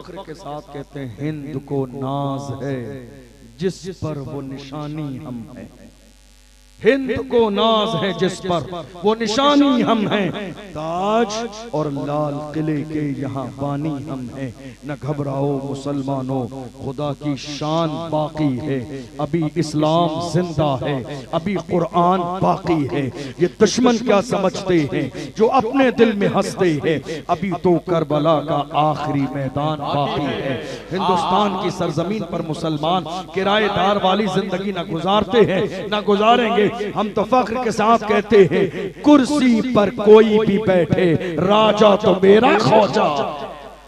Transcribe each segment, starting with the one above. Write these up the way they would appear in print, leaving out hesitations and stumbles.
फख्र के साथ कहते हैं हिंद को नाज है जिस पर वो निशानी हम हैं। हिंद को नाज है जिस पर वो निशानी हम हैं। ताज और लाल किले के यहाँ बानी हम हैं। न घबराओ मुसलमानों, खुदा की शान बाकी है। अभी इस्लाम जिंदा है, अभी कुरान बाकी है। ये दुश्मन क्या समझते हैं जो अपने दिल में हंसते हैं। अभी तो करबला का आखिरी मैदान बाकी है। हिंदुस्तान की सरजमीन पर मुसलमान किराएदार वाली जिंदगी न गुजारते हैं, न गुजारेंगे। हम तो फख्र के साथ कहते हैं कुर्सी पर कोई भी बैठे, राजा तो मेरा ख्वाजा।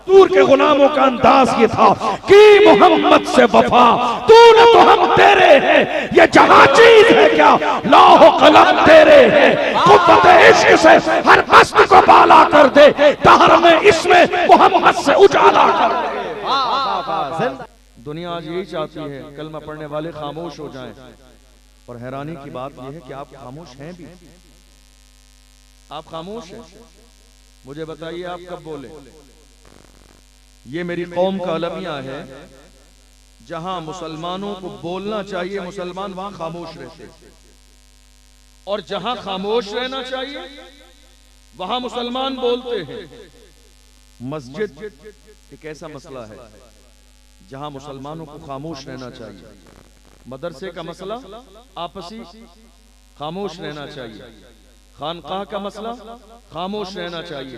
दूर के गुलामों का अंदाज ये था कि मोहम्मद से वफा, तूने तो हम तेरे हैं। ये जहां चीज है क्या, लौह कलम तेरे हैं। कुव्वत इश्क से हर मस्त को बाला कर दे, दहर में इसमें मोहम्मद से उजाला कर दे। दुनिया आज यही चाहती है कलमा पढ़ने वाले खामोश हो जाएं। और हैरानी की बात यह है कि आप खामोश हैं भी। आप खामोश हैं। मुझे बताइए आप कब बोले। ये मेरी कौम का अलमिया है। जहां मुसलमानों को बोलना चाहिए मुसलमान वहां खामोश रहते, और जहां खामोश रहना चाहिए वहां मुसलमान बोलते हैं। मस्जिद एक ऐसा मसला है जहां मुसलमानों को खामोश रहना चाहिए। मदरसे का मसला आपसी खामोश रहना चाहिए। खानकाह का मसला खामोश रहना चाहिए।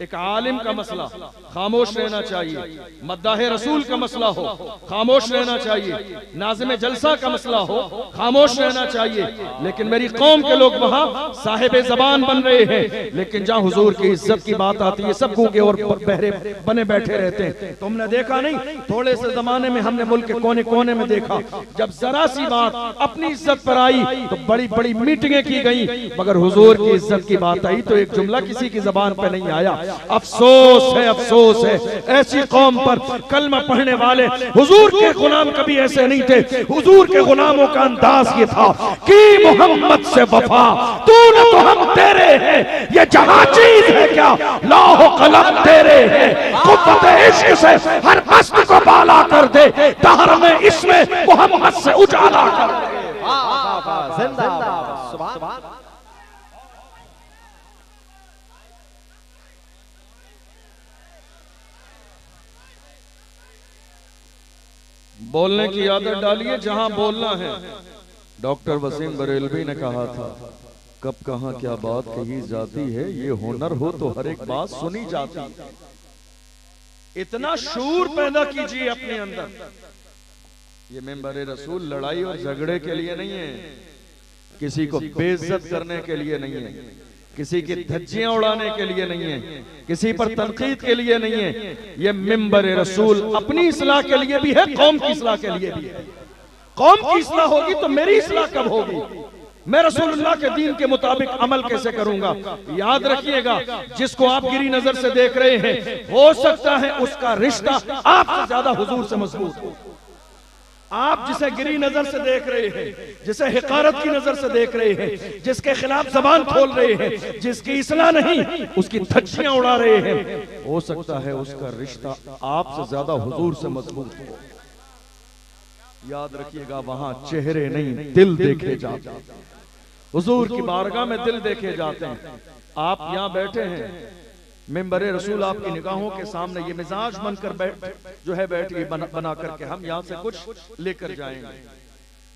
एक आलिम का मसला खामोश रहना चाहिए। मद्दाहे रसूल का मसला हो खामोश रहना चाहिए। नाज़िम जलसा का मसला हो खामोश रहना चाहिए। लेकिन मेरी कौम के लोग वहां साहिब जबान बन रहे हैं। लेकिन जहां हुजूर की इज्जत की बात आती है सब गूंगे और बहरे बने बैठे रहते हैं। तुमने देखा नहीं, थोड़े से जमाने में हमने मुल्क के कोने कोने में देखा, जब जरा सी बात अपनी इज्जत पर आई तो बड़ी बड़ी मीटिंगें की गई, मगर हुजूर की इज्जत की बात आई तो एक जुमला किसी की जबान पे नहीं आया। अफसोस है, अफसोस है ऐसी कौम पर। कलमा पढ़ने वाले हुजूर के गुलाम कभी ऐसे नहीं थे। हुजूर के गुलामों का अंदाज ये था कि मोहम्मद से वफा, तूने तो हम तेरे हैं। ये जहां चीज है क्या, लौह कलम तेरे हैं। कुव्वत इश्क से हर मस्त को बाला कर दे, दहर में इसमें मोहम्मद से उजाला कर दे। जिंदाबाद, सुभान। बोलने की आदत डालिए जहां बोलना है। डॉक्टर वसीम बरेलवी ने कहा था, कब कहां क्या बात कही जाती है, ये हुनर हो तो हर एक बात सुनी जाती है। इतना शूर पैदा कीजिए अपने अंदर। ये मेंबर रसूल लड़ाई और झगड़े के लिए नहीं है, किसी को बेइज्जत करने के लिए नहीं है, किसी की धज्जियां उड़ाने के लिए नहीं है, किसी पर तनकीद के लिए नहीं है। ये मिंबर रसूल अपनी इस्लाह के लिए भी है, कौम की इस्लाह के लिए भी है। कौम की इस्लाह होगी तो मेरी इस्लाह कब होगी? मैं रसूलुल्लाह के दीन के मुताबिक अमल कैसे करूंगा? याद रखिएगा, जिसको आप गिरी नजर से देख रहे हैं, हो सकता है उसका रिश्ता आपसे ज्यादा हुजूर से मजबूत हो। आप जिसे गिरी नजर से देख रहे हैं, जिसे हिकारत की नजर से देख रहे हैं, जिसके खिलाफ जबान खोल रहे हैं, जिसकी इस्लाह नहीं उसकी धज्जियां उड़ा रहे हैं, हो सकता है उसका रिश्ता आपसे ज्यादा हुजूर से मजबूत हो। याद रखिएगा, वहां चेहरे नहीं दिल देखे जाते हैं। हुजूर की बारगाह में दिल देखे जाते हैं। आप यहां बैठे हैं, मिंबर रसूल आपकी निगाहों के सामने, ये मिजाज बनकर बैठिए बना करके हम यहाँ से कुछ लेकर जाएंगे।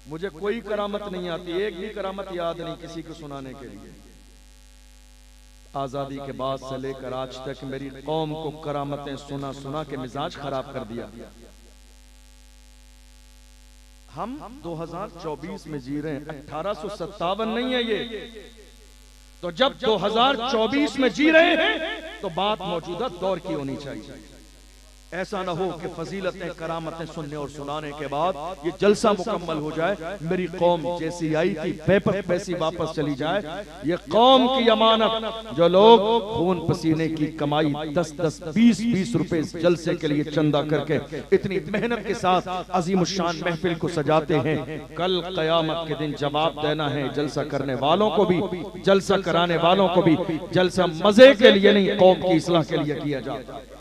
मुझे कोई करामत नहीं आती, एक भी करामत याद नहीं किसी को सुनाने के लिए। आजादी के बाद से लेकर आज तक मेरी कौम को करामतें सुना सुना के मिजाज खराब कर दिया। हम 2024 में जी रहे हैं, 1857 नहीं है ये। तो जब 2024 में जी रहे हैं तो बात मौजूदा दौर की होनी चाहिए। ऐसा ना हो कि फजीलतें करामतें सुनने और सुनाने के बाद ये जलसा मुकम्मल हो जाए, मेरी कौम जैसी आई थी बेपत वैसी वापस चली जाए। ये कौम की अमानत, जो लोग खून पसीने की कमाई 10-10, 20-20 रुपए जलसे के लिए चंदा करके इतनी मेहनत के साथ अजीमुशान महफिल को सजाते हैं, कल कयामत के दिन जवाब देना है जलसा करने वालों को भी, जलसा कराने वालों को भी। जलसा मजे के लिए नहीं, कौम की इस्लाह के लिए किया जाता है।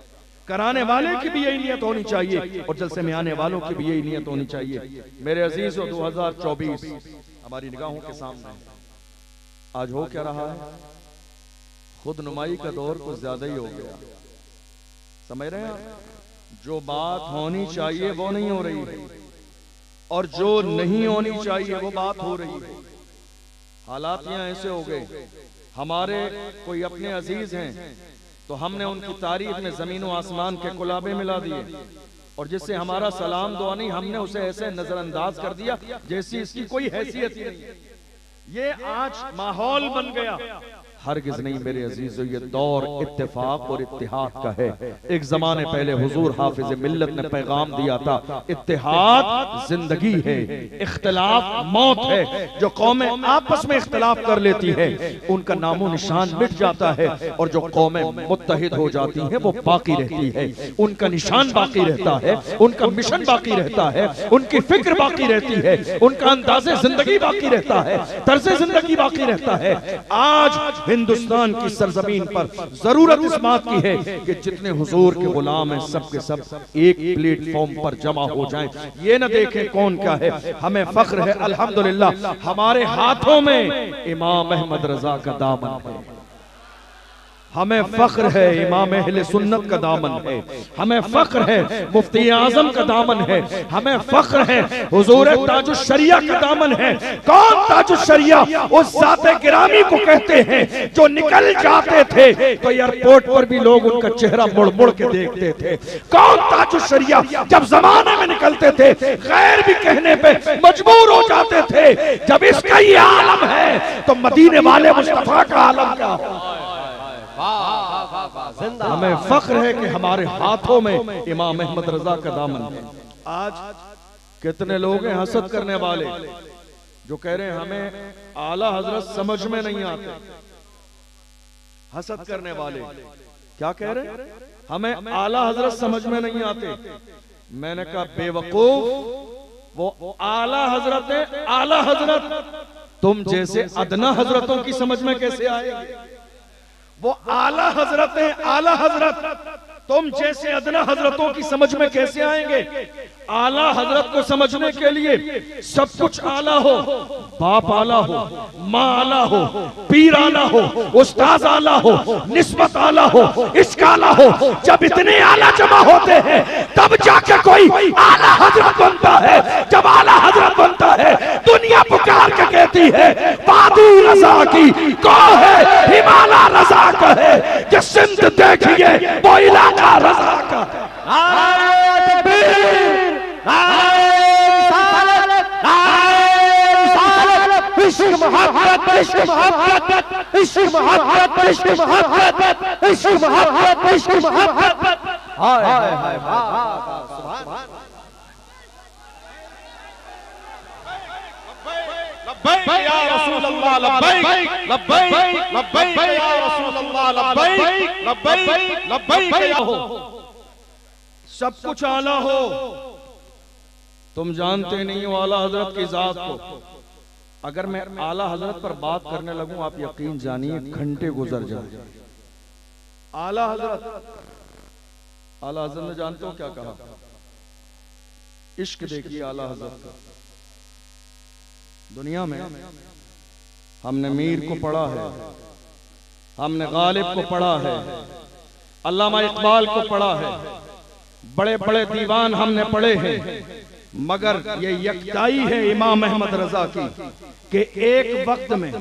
कराने वाले की भी यही नियत होनी चाहिए और जलसे में आने वालों की भी यही नियत होनी चाहिए। मेरे अजीज, 2024 हमारी निगाहों के सामने आज हो क्या रहा है? खुद नुमाई का दौर कुछ ज्यादा ही हो गया। समझ रहे हैं? जो बात होनी चाहिए वो नहीं हो रही है और जो नहीं होनी चाहिए वो बात हो रही है। हालात यहाँ ऐसे हो गए, हमारे कोई अपने अजीज हैं तो हमने उनकी तारीफ में जमीन व आसमान के कुलाबे मिला दिए और जिससे हमारा सलाम दुआ नहीं, हमने उसे ऐसे नजरअंदाज कर दिया जैसी इसकी कोई हैसियत ही नहीं। ये आज माहौल बन गया। हरगिज नहीं मेरे अजीजों, ये दौर इत्तेफाक और इत्तिहाद का है। एक जमाने पहले हुजूर हाफिज मिल्लत ने पैगाम दिया था, इत्तिहाद जिंदगी है, इख्तिलाफ मौत है। जो कौमें आपस में इख्तिलाफ कर लेती है उनका नामो निशान मिट जाता है और जो कौमें मुत्तहिद हो जाती हैं वो बाकी रहती है। उनका निशान बाकी रहता है, उनका मिशन बाकी रहता है, उनकी फिक्र बाकी रहती है, उनका अंदाज़े जिंदगी बाकी रहता है, तर्ज़े जिंदगी बाकी रहता है। आज हिंदुस्तान की सरजमीन पर जरूरत इस बात की है कि जितने हुजूर के गुलाम हैं सब के सब एक प्लेटफॉर्म पर जमा हो जाएं। ये न देखें कौन क्या है, हमें फख्र है अल्हम्दुलिल्लाह हमारे हाथों में इमाम अहमद रजा का दामन है। हमें फख्र है इमाम अहले सुन्नत का दामन है। हमें फख्र है मुफ्ती आजम का दामन है। हमें फख्र है हुजूर ताजुश शरिया का दामन है। कौन ताजुश शरिया? उस ज़ाते गिरामी को कहते हैं जो निकल जाते थे तो एयरपोर्ट पर भी लोग उनका चेहरा मुड़ मुड़ के देखते थे। कौन ताजुश शरिया? जब जमाने में निकलते थे गैर भी कहने पे मजबूर हो जाते थे। जब इसका ये आलम है तो मदीने वाले मुस्तफा का आलम क्या हो? हमें फख्र है कि हमारे हाथों में इमाम अहमद रजा का दामन है। आज कितने लोग हैं हसद करने वाले जो कह रहे हैं हमें आला हजरत समझ में नहीं आते। हसद करने वाले क्या कह रहे हैं? हमें आला हजरत समझ में नहीं आते। मैंने कहा बेवकूफ, वो आला हजरत है। आला हजरत तुम जैसे अदना हजरतों की समझ में कैसे आएगी? वो आला हजरत है। आला हजरत तुम जैसे अदना हजरतों की समझ में कैसे आएंगे? आला हजरत को समझने के लिए सब कुछ आला हो, बाप आला हो, माँ आला हो, पीर आला हो, उस्ताद आला हो, निस्बत आला हो, इश्क आला हो। जब इतने आला जमा होते हैं तब जाके कोई आला हजरत बनता है। जब आला हजरत बनता है दुनिया पुकार के कहती है वादी रजा की को है, हिमालय रजा का है। जो सिंध देखिए वो इलाका रजा का इश्क मोहब्बत, इश्क मोहब्बत, इश्क मोहब्बत, इश्क मोहब्बत, इश्क मोहब्बत, इश्क मोहब्बत। हाय हाय हाय लब्बैक या रसूल अल्लाह, लब्बैक लब्बैक लब्बैक या रसूल अल्लाह, लब्बैक लब्बैक लब्बैक या हो। सब कुछ आला हो। तुम जानते नहीं हो आला हजरत की जात को। अगर मैं आला हजरत पर बात करने लगूं आप यकीन जानिए घंटे गुजर जाए। आला हजरत, आला हजरत ने जानते हो क्या कहा? इश्क देखिए आला हजरत का। दुनिया में हमने मीर को पढ़ा है, हमने गालिब को पढ़ा है, अल्लामा इकबाल को पढ़ा है, बड़े बड़े दीवान हमने पढ़े हैं, मगर ये यकताई है इमाम अहमद रजा की कि एक वक्त में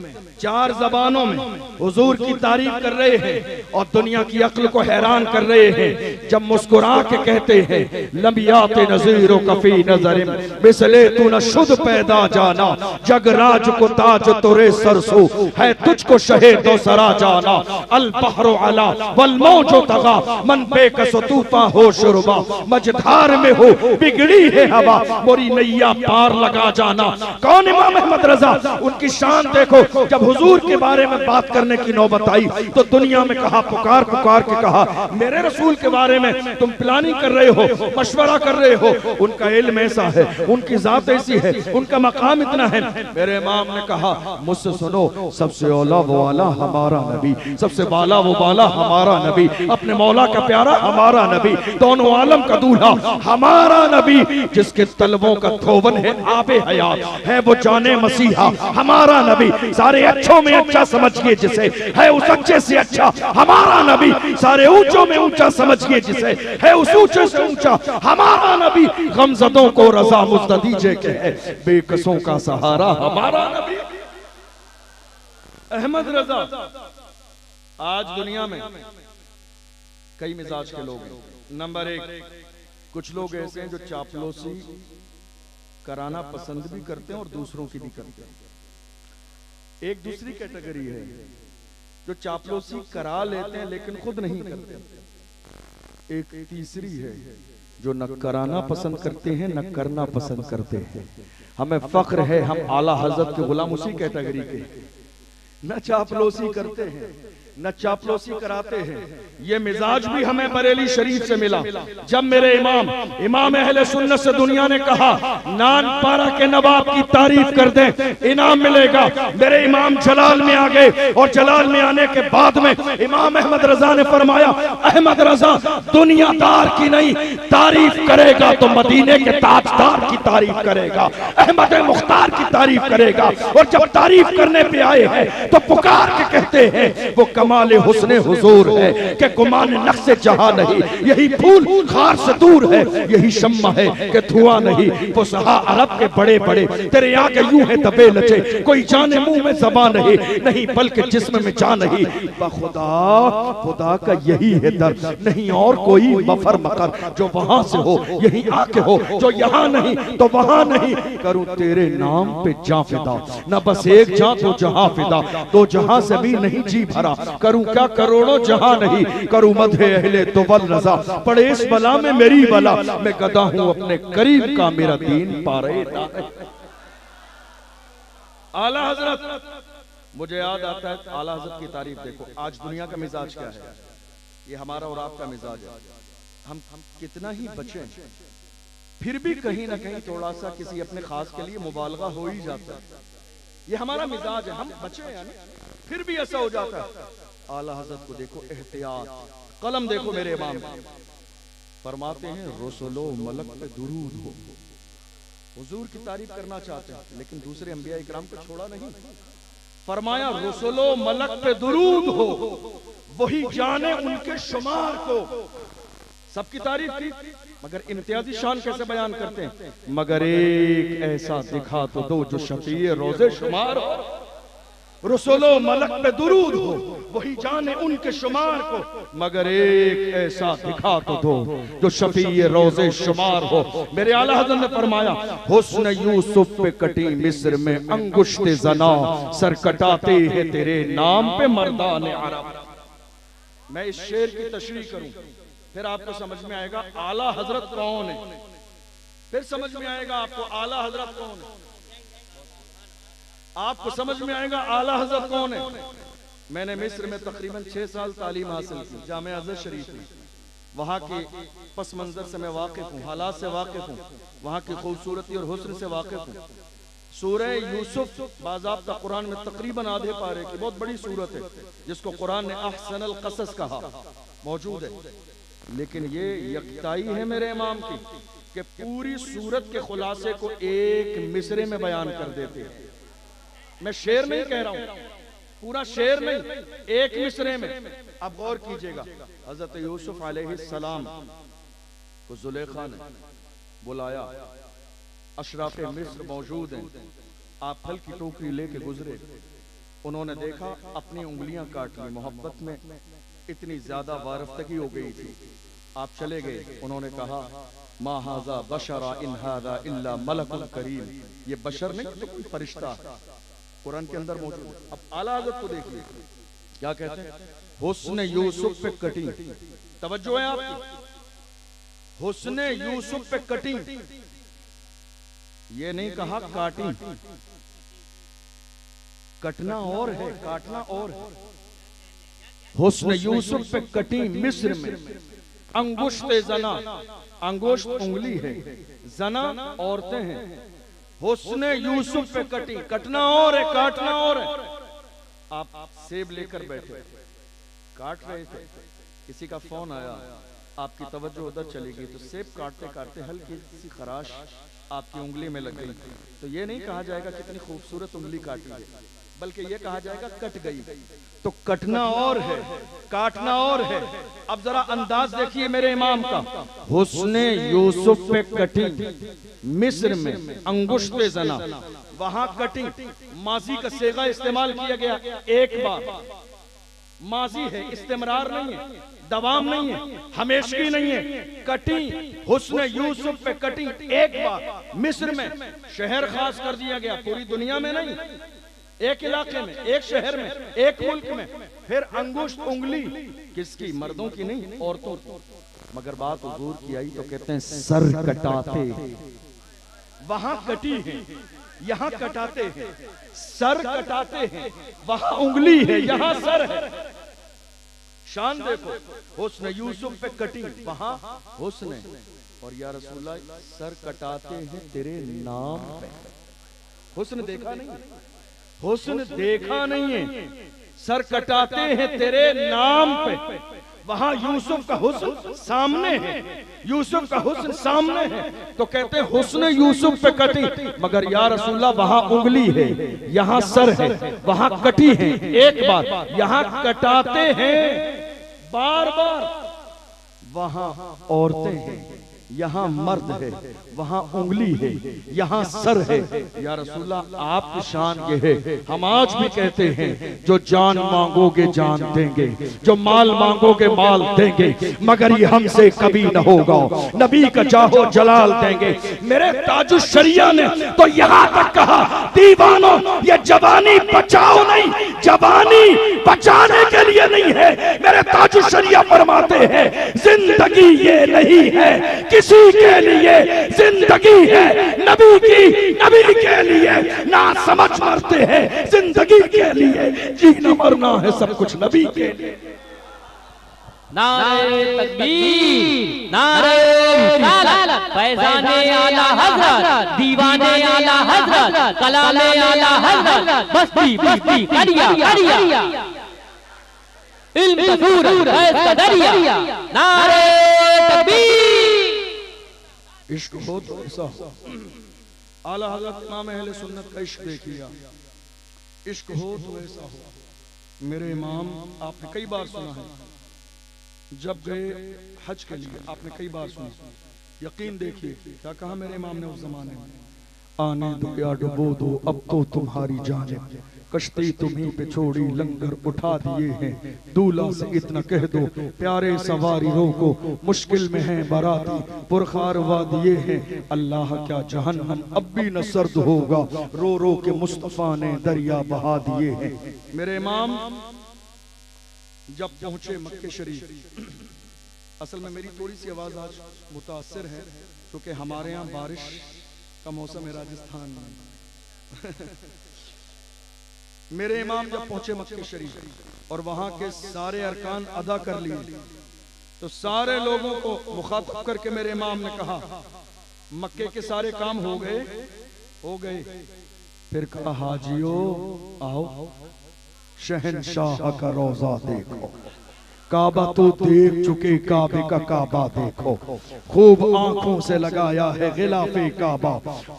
4 ज़बानों में हुजूर की तारीफ कर रहे हैं और दुनिया की अक्ल को हैरान कर रहे हैं। जब मुस्कुरा के कहते हैं लबियात नज़ीरो कफी नजरिम बिसले तू न शुद्ध पैदा जाना, जगराज को ताज तुरे सरसो है तुझको शहे दो सरा जाना। अल बहरो अला वल मौजो तगा मन बेकस तूफा हो शुरुबा, मझधार में हो बिगड़ी है हवा मोरी नैया पार लगा जाना। कौन इमाम अहमद रजा, उनकी शान देखो। जब हुजूर के बारे में बात करने की नौबत आई तो दुनिया में कहा, पुकार पुकार के कहा, मेरे रसूल के बारे में तुम प्लानिंग कर रहे हो, मशवरा कर रहे हो। उनका इल्म ऐसा है, उनकी जात ऐसी है, उनका मकाम इतना है। मेरे इमाम ने कहा, मुझसे सुनो, सबसे औला वो आला हमारा नबी, सबसे बाला वो बाला हमारा नबी, अपने मौला का प्यारा हमारा नबी, दोनों आलम का दूल्हा हमारा नबी, जिसके तलबों का थोवन है आबे हयात, है वो जाने मसीहा हमारा नबी। सारे अच्छों में अच्छा समझिए जिसे, है उस अच्छे से अच्छा हमारा नबी। सारे ऊंचों में ऊंचा समझिए जिसे, है उस ऊंचे से ऊंचा हमारा नबी। गमजदों को रजा मुस्तदीजे के है, बेकसों का सहारा हमारा नबी। अहमद रजा। आज दुनिया में कई मिजाज के लोग हैं। नंबर एक, कुछ लोग ऐसे हैं जो चापलूसी कराना पसंद भी करते हैं और दूसरों की भी करते हैं। एक दूसरी कैटेगरी है जो चापलूसी करा लेते हैं लेकिन खुद नहीं करते। एक तीसरी है जो न कराना पसंद करते हैं न करना पसंद करते हैं। हमें फख्र है, हम आला हजरत के गुलाम उसी कैटेगरी के, न चापलूसी करते हैं न चापलूसी कराते हैं। ये मिजाज भी हमें बरेली शरीफ से मिला। जब मेरे इमाम अहले सुन्नत से दुनिया ने कहा, नान पारा के नवाब की तारीफ कर दें, इनाम मिलेगा। मेरे इमाम जलाल में आ गए और जलाल में आने के बाद में इमाम अहमद रजा ने फरमाया, अहमद रजा दुनियादार की नहीं, तारीफ करेगा तो मदीने के ताजदार की तारीफ करेगा, अहमद मुख्तार की तारीफ करेगा। और जब तारीफ करने पे आए हैं तो पुकार के कहते हैं, वो कमाले हुस्ने हुजूर है कि गुमान नक्शे जहां नहीं, यही फूल खार से दूर है, यही शम्मा है कि धुआं नहीं। फुसहा अरब के बड़े बड़े तेरे आगे यूं है दबे लचे, कोई जाने मुंह में ज़बान नहीं, नहीं बल्कि जिस्म में जान नहीं। खुदा खुदा का यही है दर, नहीं और कोई मफर मकर। जो वहां से हो यही आके हो, जो यहाँ नहीं तो वहां नहीं। करूं तेरे नाम पे जा फिदा, न बस एक जा तो जहां फिदा, तो जहां से भी नहीं जी भरा। करूं क्या करोड़ों जहां नहीं, करूं मधे अहले तो बल रजा, पड़े इस बला में मेरी बला, मैं गदा हूं अपने करीब का, मेरा दीन पारे। आला हजरत, मुझे याद आता है आला हजरत की तारीफ देखो। आज दुनिया का मिजाज क्या है, ये हमारा और आपका मिजाज है। हम कितना ही बचे फिर भी कहीं ना कहीं थोड़ा सा किसी अपने खास के लिए मुबालगा हो ही जाता है। ये हमारा मिजाज है, हम बचे यानी फिर भी ऐसा हो जाता है। आला हजरत को देखो, एहतियात, कलम देखो। मेरे इमाम फरमाते हैं, रसूलो मलक पे दुरूद हो। हुजूर की तारीफ करना चाहते हैं लेकिन दूसरे अंबिया इकराम को छोड़ा नहीं। फरमाया, रसूलो मलक पे दुरूद हो, वही जाने उनके शुमार को। सबकी तारीफ की मगर इम्तियाजी शान कैसे बयान करते हैं, मगर एक ऐसा दिखा तो दो जो शफीए रोजे शुमार हो। रसूलो मलक पे दुरूद हो, वही जाने उनके शुमार को, मगर एक ऐसा दिखा तो दो जो शफीए रोजे शुमार हो। मेरे आला हज़रत ने फरमाया, हुस्न यूसुफ पे कटी मिस्र में अंगुश्ते जना, सर कटाते हैं तेरे नाम पे मर्दाने अरब। मैं इस शेर की तशरीह करूं फिर आपको समझ में आएगा आला हजरत कौन है, फिर समझ में आएगा आपको आला हजरत कौन है, आपको समझ में आएगा आला हजरत कौन है। मैंने मिस्र में तकरीबन 6 साल तालीम हासिल की, जामिया अज़हर शरीफ में। वहाँ के पस मंजर से मैं वाकिफ हूँ, हालात से वाकिफ हूँ, वहाँ की खूबसूरती और हुस्न से वाकिफ हूँ। सूरह यूसुफ बाज़ाब्ता कुरान में तकरीबन आधे पारे की बहुत बड़ी सूरत है, जिसको कुरान ने अहसनुल क़सस कहा, मौजूद है। लेकिन ये यकताई है मेरे इमाम की कि पूरी सूरत के खुलासे को एक मिसरे में बयान कर देते हैं। मैं शेर नहीं कह रहा हूं, पूरा शेर नहीं, एक मिसरे में। अब गौर कीजिएगा, हजरत यूसुफ अलैहिस्सलाम को जुलेखा ने बुलाया, अशराफ मिस्र मौजूद हैं, आप फल की टोकरी लेके गुजरे। उन्होंने देखा अपनी उंगलियां काट ली, मोहब्बत में इतनी ज्यादा वारफ्तगी हो गई थी। आप चले गए। उन्होंने कहा, मा हाज़ा बशरा इन हाज़ा इल्ला मलकुल करीम, ये बशर नहीं तो कोई फरिश्ता है। कुरान के अंदर मौजूद है। अब आला हज़रत को देखिए क्या कहते हैं, हुस्न यूसुफ पे कटी, तवज्जो है आपकी, हुस्न यूसुफ पे कटी, ये नहीं कहा काटी, कटना और है, काटना और है। हुस्न यूसुफ पे कटी मिस्र में, अंगुश्त जना, अंगुश्त उंगली है, जना औरतें हैं। हुस्न यूसुफ पे कटी, कटना और है, काटना और है। आप सेब लेकर बैठे, काट रहे थे, किसी का फोन आया, आपकी तवज्जो उधर चली गई, तो सेब काटते काटते हल्की सी खराश आपकी उंगली में लग गई, तो ये नहीं कहा जाएगा कितनी खूबसूरत उंगली काटी है, बल्कि ये कहा जाएगा कट गई। तो कटना और है, काटना और है। अब जरा अंदाज देखिए मेरे इमाम का, हुस्ने यूसुफ पे कटी मिस्र में, अंगुश्त जना, वहां कटिंग, माजी का सेगा इस्तेमाल किया गया एक बार, माजी है, इस्तेमरार नहीं है, दवाम नहीं है, हमेशगी नहीं है। कटी, हुस्न यूसुफ पे कटी एक बार मिस्र में, शहर खास कर दिया गया, पूरी दुनिया में नहीं, एक इलाके में, एक शहर में, एक मुल्क में। फिर अंगुश्त उंगली किसकी? मर्दों की नहीं, औरतों की। मगर बात हुजूर की आई तो कहते हैं सर कटाते, वहां कटी है, यहां कटाते हैं, सर कटाते हैं, वहां उंगली है, यहां सर है। शान देखो, हुस्न यूसुफ पे कटी, वहां हुस्न, और या रसूलल्लाह सर कटाते हैं तेरे नाम पे। हुस्न देखा नहीं, हुस्न देखा नहीं है, सर कटाते हैं तेरे नाम पे। वहां यूसुफ का हुस्न सामने है, यूसुफ का हुस्न सामने है, तो कहते हैं हुस्न यूसुफ पे कटी, मगर या रसूलल्लाह वहां उंगली है, यहां सर है, वहां कटी है एक बार, यहां कटाते हैं बार बार। वहां औरतें हैं, यहाँ मर्द है, वहां उंगली है, यहाँ सर है। या रसूलल्लाह आपकी शान ये है, हम आज भी कहते हैं जो जान मांगोगे जान देंगे, जो माल मांगोगे माल देंगे, मगर ये हमसे कभी न होगा, नबी का जाहो जलाल देंगे। मेरे ताजुश शरिया ने तो यहाँ तक कहा, दीवानों ये जवानी बचाओ नहीं, जवानी बचाने के लिए नहीं है। मेरे ताजुश शरिया फरमाते हैं जिंदगी ये नहीं है किसी के लिए, जिंदगी है नबी की, नबी के लिए। ना समझ मरते हैं जिंदगी के लिए, जीना मरना है सब कुछ नबी के लिए। नारे तकबीर, नारे रिसालत, फैज़ाने आला हज़रत, दीवाने आला हज़रत, कलामे आला हज़रत, बस्ती बस्ती करिया करिया, इल्म सूरत फैज़ का दरिया। नारे तकबीर। इश्क हो तो ऐसा हो, आला हज़रत इमाम अहले सुन्नत का इश्क देखिए, इश्क हो तो ऐसा हो। मेरे इमाम आपने कई बार सुना है, जब गए हज के लिए आपने कई बार सुना, यकीन देखिए क्या कहा मेरे इमाम ने उस जमाने में, आने दो या डुबो दो अब तो तुम्हारी जानिब, कश्ती तुम्हीं पे छोड़ी लंगर उठा दिए हैं, दूल्हा से इतना कह दो प्यारे सवारी रोको, मुश्किल में है बाराती पुरखार वादिये हैं, अल्लाह क्या जहन्नम अब भी न सर्द होगा, रो रो के मुस्तफा ने दरिया बहा दिए हैं। मेरे इमाम जब पहुंचे मक्के शरीफ, असल में मेरी थोड़ी सी आवाज आज मुतासिर है क्योंकि हमारे यहाँ बारिश का मौसम है राजस्थान में। मेरे इमाम जब पहुंचे मक्के शरीफ और वहां के सारे अरकान अदा कर लिए, तो सारे लोगों को मुखातब करके मेरे इमाम ने कहा मक्के के सारे काम हो गए, हो गए। फिर कहा हाजियो आओ शहनशाह का रोजा देखो, काबा तो देख चुके, काबे का काबा देखो, खूब आंखों से लगाया है गिलाफे काबा,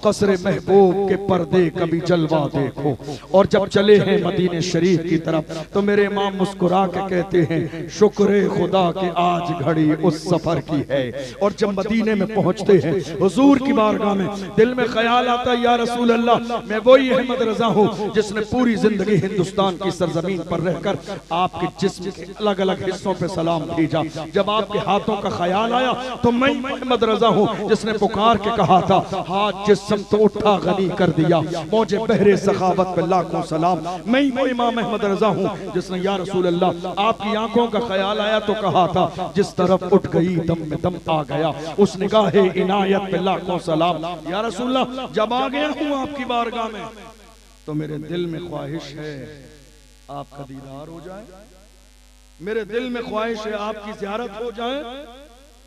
कसरे महबूब के पर्दे कभी जलवा देखो। और जब चले हैं मदीने शरीफ की तरफ तो मेरे इमाम मुस्कुरा के कहते हैं शुक्र खुदा के आज घड़ी उस सफर की है। और जब मदीने में पहुंचते हैं हुजूर की बारगाह में, दिल में ख्याल आता है या रसूल अल्लाह मैं वही अहमद रजा हूँ जिसने पूरी जिंदगी हिंदुस्तान की सरजमीन पर रहकर आपके जिस्म के अलग अलग किस्सों पे सलाम भेजा। जब आपके हाथों का ख्याल आया तो मैं मोहम्मद रजा हूँ जिसने पुकार के कहा था हाथ जिस्म तो उठा गनी कर दिया, मौजे बहरे सखावत पे लाखों सलाम। मैं वो इमाम अहमद रजा हूँ जिसने या रसूल अल्लाह आपकी आंखों का ख्याल आया तो कहा था जिस तरफ उठ गई दम में दम आ गया, उस निगाहे इनायत पे लाखों सलाम। या रसूल अल्लाह जब आ गया हूँ आपकी बारगाह में तो मेरे दिल में ख्वाहिश है आपका दीदार हो जाए, मेरे दिल में ख्वाहिश है आपकी ज़ियारत हो जाए।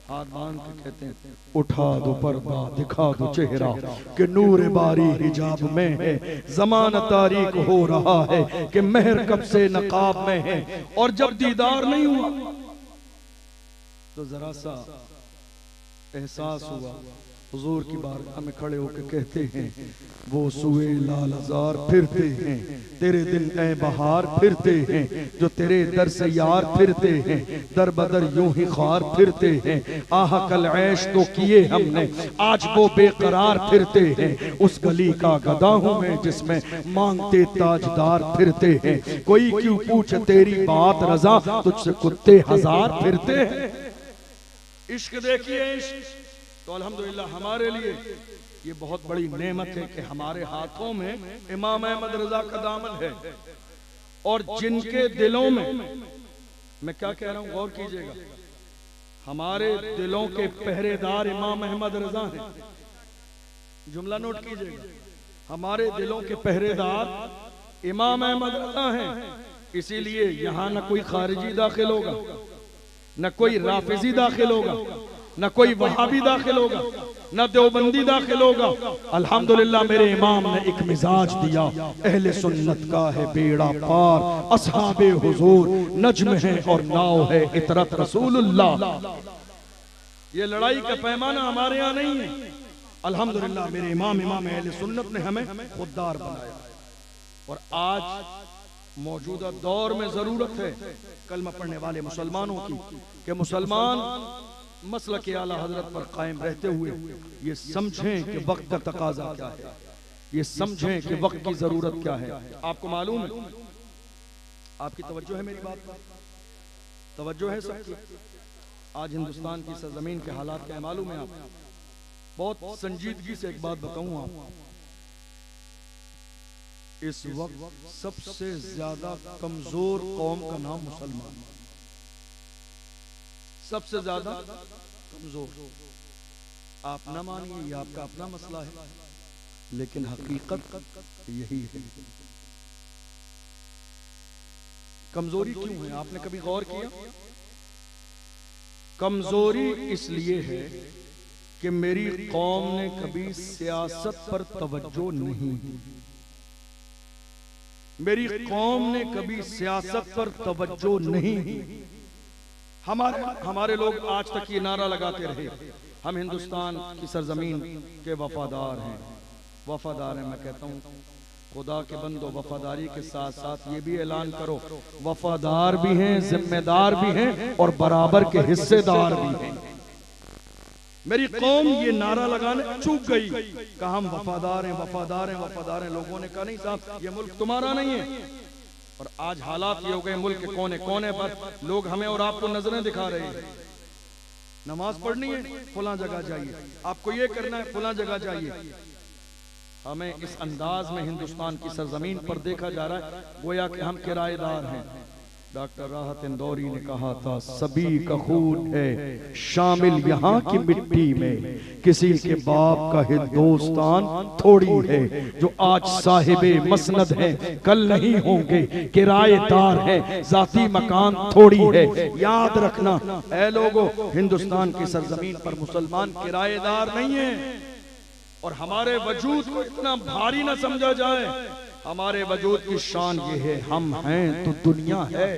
हाथ बांध के कहते हैं उठा दो पर्दा दिखा दो चेहरा कि नूर बारी हिजाब में है, ज़माना तारीक हो रहा है कि महर कब से नकाब में है। और जब दीदार नहीं हुआ तो जरा सा एहसास हुआ, हुजूर की बारगाह में खड़े होकर कहते हैं वो सुए लाल हजार फिरते हैं, तेरे दिन ए बहार फिरते हैं, जो तेरे दर से यार फिरते हैं, दर बदर यूं ही खार फिरते हैं। आह कल ऐश तो किए हमने आज वो बेकरार फिरते हैं, उस गली का गदा हूं मैं जिसमें मांगते ताजदार फिरते हैं। कोई क्यों पूछे तेरी बात रजा तुझसे कुत्ते हजार फिरते हैं। इश्क देखिए, इश्क तो अल्हम्दुलिल्लाह हमारे लिए ये बहुत बड़ी नेमत है कि हमारे हाथों में इमाम अहमद रजा का दामन है। और जिनके दिलों में, मैं क्या कह रहा हूं गौर कीजिएगा, हमारे दिलों के पहरेदार इमाम अहमद रजा हैं। जुमला नोट कीजिएगा, हमारे दिलों के पहरेदार इमाम अहमद रजा हैं। इसीलिए यहां न कोई खारिजी दाखिल होगा, न कोई राफिजी दाखिल होगा, न कोई वहाबी दाखिल होगा, न देवबंदी दाखिल होगा। अल्हम्दुलिल्लाह मेरे इमाम ने एक मिजाज दिया, अहले सुन्नत का है बेड़ा पार, असहाबे हुजूर नज्म है और नाव है इतरत रसूलुल्लाह। ये लड़ाई का पैमाना हमारे यहाँ नहीं है। अल्हम्दुलिल्लाह मेरे इमाम अहले सुन्नत ने हमें खुददार बनाया। और आज मौजूदा दौर में जरूरत है कलमा पढ़ने वाले मुसलमानों की कि मुसलमान मसलक के आला हजरत पर कायम रहते हुए ये समझें कि वक्त का तकाजा क्या है, ये समझें कि वक्त की जरूरत क्या है। आपको मालूम है, आपकी तवज्जो है मेरी बात पर, तवज्जो है सबकी। आज हिंदुस्तान की सरजमीन के हालात क्या है मालूम है आपको? बहुत संजीदगी से एक बात बताऊं आपको, इस वक्त सबसे ज्यादा कमजोर कौम का नाम मुसलमान, सबसे ज्यादा कमजोर। आप ना मानिए, ये आपका अपना मसला है, लेकिन हकीकत यही है। कमजोरी क्यों है आपने कभी गौर किया? कमजोरी इसलिए है कि मेरी कौम ने कभी सियासत पर तवज्जो नहीं दी, मेरी कौम ने कभी सियासत पर तवज्जो नहीं दी। हमारे लोग आज तक ये नारा लगाते रहे हम हिंदुस्तान की सरजमीन के वफादार हैं, वफादार हैं। मैं कहता हूँ खुदा के बंदो, वफादारी के साथ साथ ये भी ऐलान करो वफादार भी हैं, जिम्मेदार भी हैं और बराबर के हिस्सेदार भी हैं। मेरी कौम ये नारा लगाने चूक गई, कहा हम वफादार हैं, वफादार हैं, वफादार हैं। लोगों ने कहा नहीं साहब, ये मुल्क तुम्हारा नहीं है। और आज हालात ये हो गए, मुल्क के कोने कोने पर लोग हमें और आपको नजरें दिखा रहे हैं। नमाज पढ़नी है फलां जगह जाइए, आपको ये करना है फलां जगह जाइए। हमें इस अंदाज में हिंदुस्तान की सरजमीन पर देखा जा रहा है गोया कि हम किराएदार हैं। डॉक्टर राहत इंदौरी ने कहा था सभी का खून है शामिल यहाँ की मिट्टी में, किसी के बाप का हिंदुस्तान थोड़ी है, जो आज साहिबे मसनद है कल नहीं होंगे किराएदार है, जाती मकान थोड़ी है। याद रखना ऐ लोगों, हिंदुस्तान की सरजमीन पर मुसलमान किराएदार नहीं है। और हमारे वजूद को इतना भारी न समझा जाए, हमारे वजूद की शान ये है हम हैं तो दुनिया है,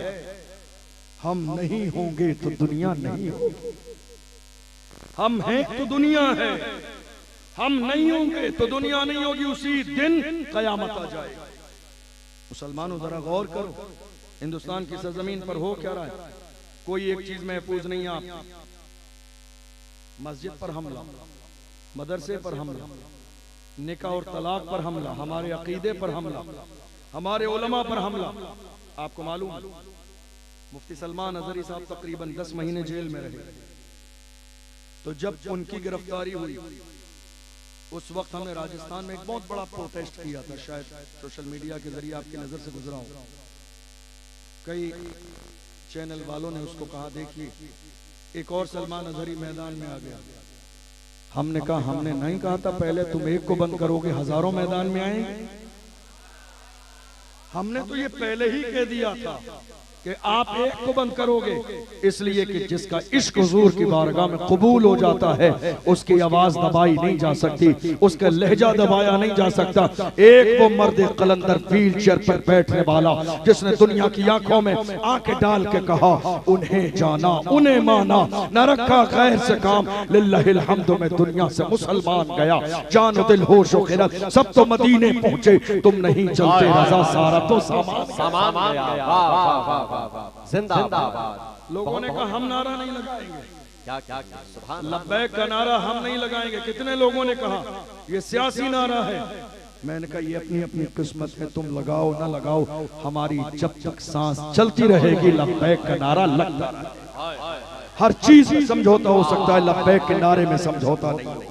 हम नहीं होंगे तो दुनिया नहीं होगी। हम हैं तो दुनिया है, हम नहीं होंगे तो दुनिया नहीं होगी। उसी दिन कयामत आ जाएगी। मुसलमानों जरा गौर करो, हिंदुस्तान की सरजमीन पर हो क्या रहा है? कोई एक चीज महफूज नहीं है। आप मस्जिद पर हमला, मदरसे पर हमला, निकाह और तलाक पर हमला, हमारे अकीदे पर हमला, हमारे उलमा पर हमला। आपको मालूम मुफ्ती सलमान अजहरी साहब तकरीबन 10 महीने जेल में रहे। तो जब उनकी गिरफ्तारी हुई उस वक्त हमने राजस्थान में एक बहुत बड़ा प्रोटेस्ट किया था, शायद सोशल मीडिया के जरिए आपकी नजर से गुजरा हो। कई चैनल वालों ने उसको कहा देखिए एक और सलमान अजहरी मैदान में आ गया। हमने कहा हमने नहीं कहा था पहले तुम एक को बंद करोगे हजारों मैदान में आएंगे। हमने तो ये पहले ही कह दिया था कि आप एक को बंद करोगे, इसलिए कि जिसका इश्क हुजूर की बारगाह में कबूल हो जाता है उसकी आवाज दबाई नहीं जा सकती, उसका लहजा दबाया नहीं जा सकता। एक वो मर्द कलंदर व्हील चेयर पर बैठने वाला जिसने दुनिया की आंखों में आंखें डाल के कहा उन्हें जाना उन्हें माना न रखा गैर से काम, लिल्लाहिल हम्द में दुनिया से मुसलमान गया, जान दिल होश व खिरत सब तो मदीने पहुंचे, तुम नहीं चलते रजा सारा तो सामान गया। जिंदाबाद। लोगों ने कहा हम नारा नहीं लगाएंगे, क्या सुभान लब्बैक का नारा हम नहीं लगाएंगे। कितने लोगों ने कहा ये सियासी नारा है। मैंने कहा ये अपनी अपनी किस्मत है, तुम लगाओ ना लगाओ, हमारी जब तक सांस चलती रहेगी लब्बैक का नारा लगता रहेगा। हर चीज में समझौता हो सकता है, लब्बैक के नारे में समझौता नहीं होगा।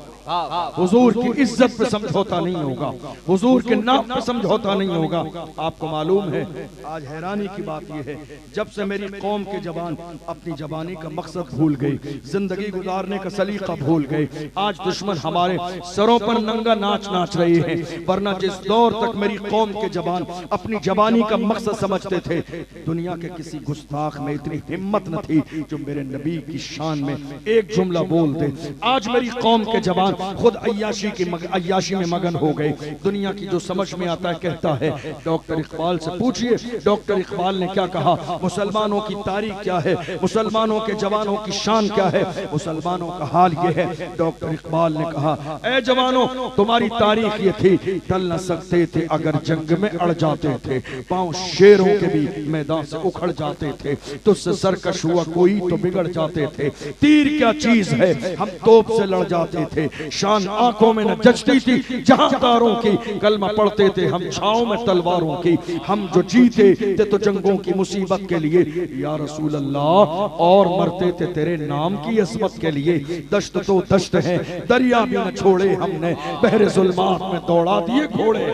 हुजूर की इज्जत पे समझौता नहीं होगा, हुजूर के नाम पे समझौता नहीं होगा। आपको मालूम है आज हैरानी की बात यह है जब से मेरी कौम के जवान अपनी जवानी का मकसद भूल गए, जिंदगी गुजारने का सलीका भूल गए, आज दुश्मन हमारे सरों पर नंगा नाच नाच रहे हैं। वरना जिस दौर तक मेरी कौम के जवान अपनी जवानी का मकसद समझते थे, दुनिया के किसी गुस्ताख में इतनी हिम्मत न थी जो मेरे नबी की शान में एक जुमला बोल दे। आज मेरी कौम के जवान खुद अय्याशी में मगन हो गए। दुनिया की जो समझ में आता है कहता है। डॉक्टर इकबाल से पूछिए डॉक्टर इकबाल ने क्या कहा, मुसलमानों की तारीख क्या है, मुसलमानों के जवानों की शान क्या है, मुसलमानों का हाल ये है। डॉक्टर इकबाल ने कहा ऐ जवानों तुम्हारी तारीख ये थी, टल न सकते थे अगर जंग में अड़ जाते थे, पांव शेरों के भी मैदान से उखड़ जाते थे, तुझसे सरकश हुआ कोई तो बिगड़ जाते थे, तीर क्या चीज है हम तोप से लड़ जाते थे, शान आंखों में न जचती थी जहांदारों की, कलमा पढ़ते थे हम छाओं में तलवारों की, हम जो जीते थे तो जंगों की मुसीबत के लिए या रसूल अल्लाह, और मरते थे तेरे नाम की अज़मत के लिए। दश्त तो दश्त है दरिया भी न छोड़े हमने, बहरे जुल्मात में दौड़ा दिए घोड़े।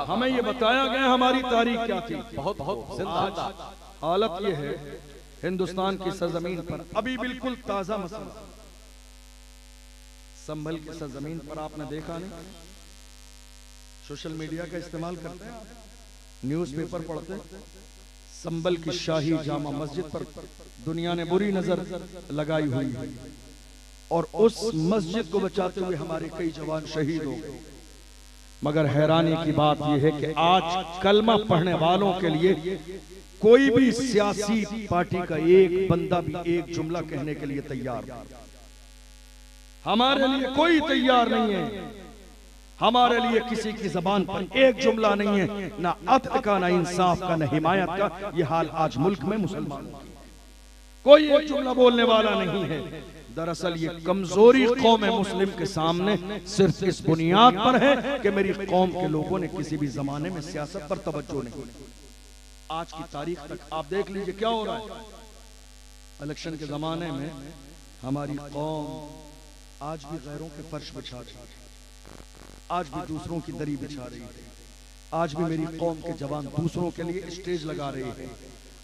हमें ये बताया गया हमारी तारीख क्या थी। बहुत बहुत हालत ये है हिंदुस्तान की सरजमीन पर अभी बिल्कुल ताजा मसला, संभल की सरजमीन पर आपने देखा नहीं, सोशल मीडिया का इस्तेमाल करते हैं, न्यूज़पेपर पढ़ते, संभल की शाही जामा मस्जिद पर दुनिया ने बुरी नजर लगाई हुई है और उस मस्जिद को बचाते हुए हमारे कई जवान शहीद हो गए। मगर हैरानी की बात यह है कि आज कलमा पढ़ने वालों के लिए कोई भी सियासी पार्टी का एक बंदा भी एक जुमला कहने के लिए तैयार नहीं। हमारे लिए कोई तैयार नहीं है, हमारे लिए किसी की जबान पर एक जुमला नहीं है, ना अदल का, ना इंसाफ का, ना हिमायत का। यह हाल आज मुल्क में मुसलमानों का, कोई एक जुमला बोलने वाला नहीं है। दरअसल ये कमजोरी कौम मुस्लिम के सामने सिर्फ इस बुनियाद पर है कि मेरी कौम के लोगों ने किसी भी जमाने में सियासत पर तवज्जो नहीं। आज की तारीख तक आप देख लीजिए क्या हो रहा है। इलेक्शन के जमाने में हमारी कौम आज भी गैरों के फर्श बिछा रही है, आज भी दूसरों की दरी बिछा रही है, आज भी मेरी कौम के जवान दूसरों के लिए स्टेज लगा रहे हैं,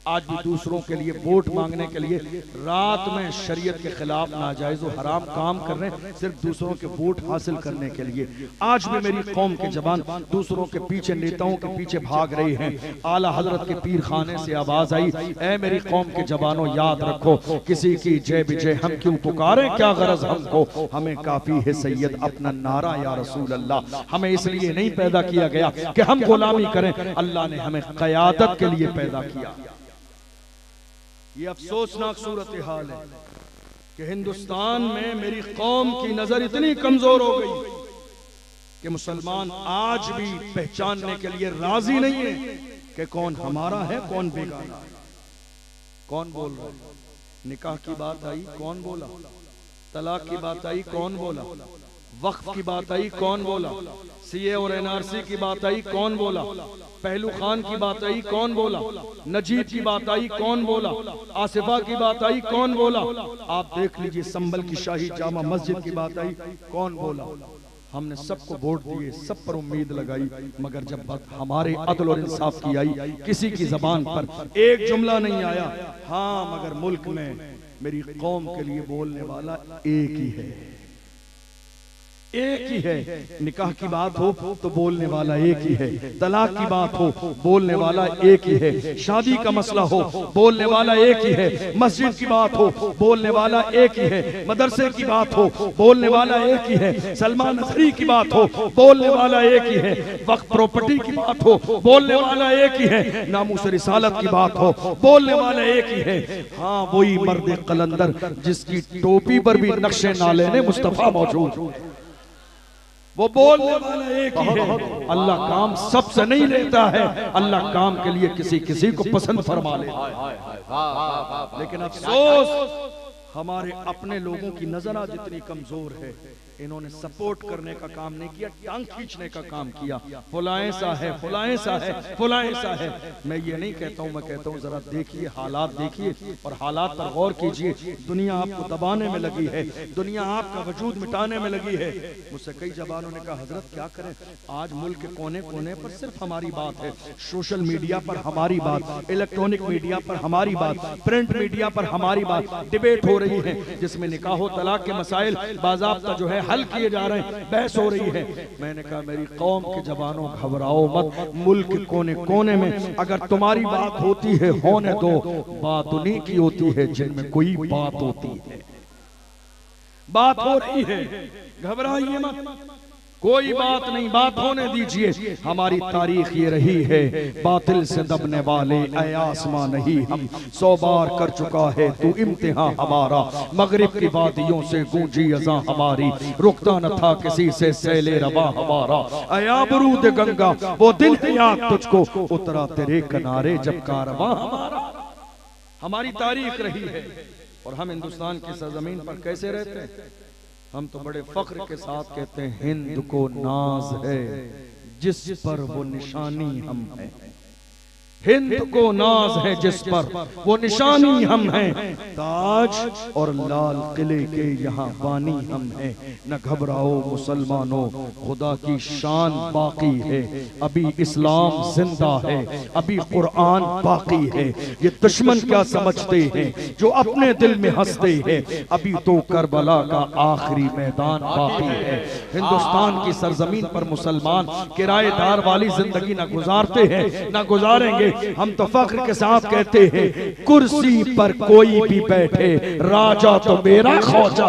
आज भी दूसरों के लिए वोट मांगने के लिए रात में शरीयत के खिलाफ नाजायज और हराम काम कर रहे हैं सिर्फ दूसरों के वोट हासिल करने के लिए। आज भी मेरी कौम के जवान दूसरों के पीछे, नेताओं के पीछे भाग रहे हैं। आला हजरत के पीर खाने से आवाज आई, ऐ मेरी कौम के जवानों याद रखो, किसी की जय विजय हम क्यों पुकारें, क्या गरज हमको, हमें काफी है सैयद अपना नारा या रसूल अल्लाह। हमें इसलिए नहीं पैदा किया गया कि हम गुलामी करें, अल्लाह ने हमें क़यादत के लिए पैदा किया। ये अफसोसनाक सूरत हाल है कि हिंदुस्तान में मेरी कौम की नजर इतनी कमजोर हो गई कि मुसलमान आज भी पहचानने के लिए राजी नहीं है कि कौन हमारा है कौन बेगाना है। कौन बोल रहा है? निकाह की बात आई कौन बोला, तलाक की बात आई कौन बोला, वक्फ की बात आई कौन बोला, सीए और एनआरसी की बात आई, कौन बोला? पहलू खान की बात आई, कौन बोला? नजीब की बात आई, कौन बोला? आसिफा की बात आई, कौन बोला? आप देख लीजिए संभल की शाही जामा मस्जिद की बात आई, कौन बोला? हमने सबको वोट दिए, सब पर उम्मीद लगाई, मगर जब बात हमारे अदल और इंसाफ की आई, किसी की जबान पर एक जुमला नहीं आया। हाँ, मगर मुल्क में मेरी कौम के लिए बोलने वाला एक ही है, एक ही है। निकाह की बात हो तो बोलने वाला एक ही है, तलाक की बात हो बोलने वाला एक ही है, शादी का मसला हो बोलने वाला एक ही है, मस्जिद की बात हो बोलने वाला एक ही है, मदरसे की बात हो बोलने वाला एक ही है, सलमान अजहरी की बात हो बोलने वाला एक ही है, वक्फ प्रॉपर्टी की बात हो बोलने वाला एक ही है, नामूस रिसालत की बात हो बोलने वाला एक ही है। हाँ, वही मर्द कलंदर जिसकी टोपी पर भी नक्शे नाले ने मुस्तफा मौजूद, वो बोलने वाला एक ही है। अल्लाह काम सबसे नहीं लेता है, अल्लाह काम के लिए किसी किसी को पसंद फरमा लेता है। लेकिन अफसोस हमारे अपने लोगों की नजरा जितनी कमजोर है, इन्होंने सपोर्ट करने का काम नहीं किया, टांग खींचने का काम किया। फुलाए सा है, फुलाए सा है, फुलाए सा है। मैं ये नहीं कहता हूँ, मैं कहता हूँ जरा देखिए, हालात देखिए और हालात पर गौर कीजिए। दुनिया आपको दबाने में लगी है, दुनिया आपका वजूद मिटाने में लगी है। मुझसे कई जबानों ने कहा, हजरत क्या करें, आज मुल्क के कोने कोने पर सिर्फ हमारी बात है, सोशल मीडिया पर हमारी बात, इलेक्ट्रॉनिक मीडिया पर हमारी बात, प्रिंट मीडिया पर हमारी बात, डिबेट हो रही है जिसमें निकाह तलाक के मसाइल बाज़ाब्ता जो है हल किए जा रहे हैं, बहस हो रही है। मैंने कहा मेरी कौम के जवानों, घबराओ मत, मुल्क के कोने कोने में अगर तुम्हारी बात होती है होने दो, बात उन्हीं की होती है जिनमें कोई बात होती है। बात हो रही है, घबराइए मत, कोई बात नहीं, बात होने दीजिए। हमारी तारीख ये रही है, बातिल से दबने वाले ऐ आसमां नहीं हम, 100 बार कर चुका है तू इम्तिहान हमारा, मगरिब की वादियों से गूंजी अज़ां हमारी, रुकता न था किसी से सैले रवा हमारा, ऐ आबरूद गंगा वो दिल है याद तुझको, उतरा तेरे किनारे जब कारवां हमारा। हमारी तारीख रही है और हम हिंदुस्तान की सरजमीन पर कैसे रहते हैं। हम तो बड़े फख्र के साथ कहते हैं, हिंद को नाज है जिस पर वो निशानी हम हैं, हिंद को नाज है जिस पर वो निशानी हम हैं, ताज और लाल किले के यहाँ बानी हम हैं। न घबराओ मुसलमानों, खुदा की शान बाकी है, अभी इस्लाम जिंदा है, अभी कुरान बाकी है। ये दुश्मन क्या समझते हैं जो अपने दिल में हंसते हैं, अभी तो करबला का आखिरी मैदान बाकी है। हिंदुस्तान की सरजमीन पर मुसलमान किराएदार वाली जिंदगी न गुजारते हैं, न गुजारेंगे। हम तो फख्र के साथ कहते हैं, कुर्सी पर कोई भी बैठे, राजा तो मेरा ख्वाजा।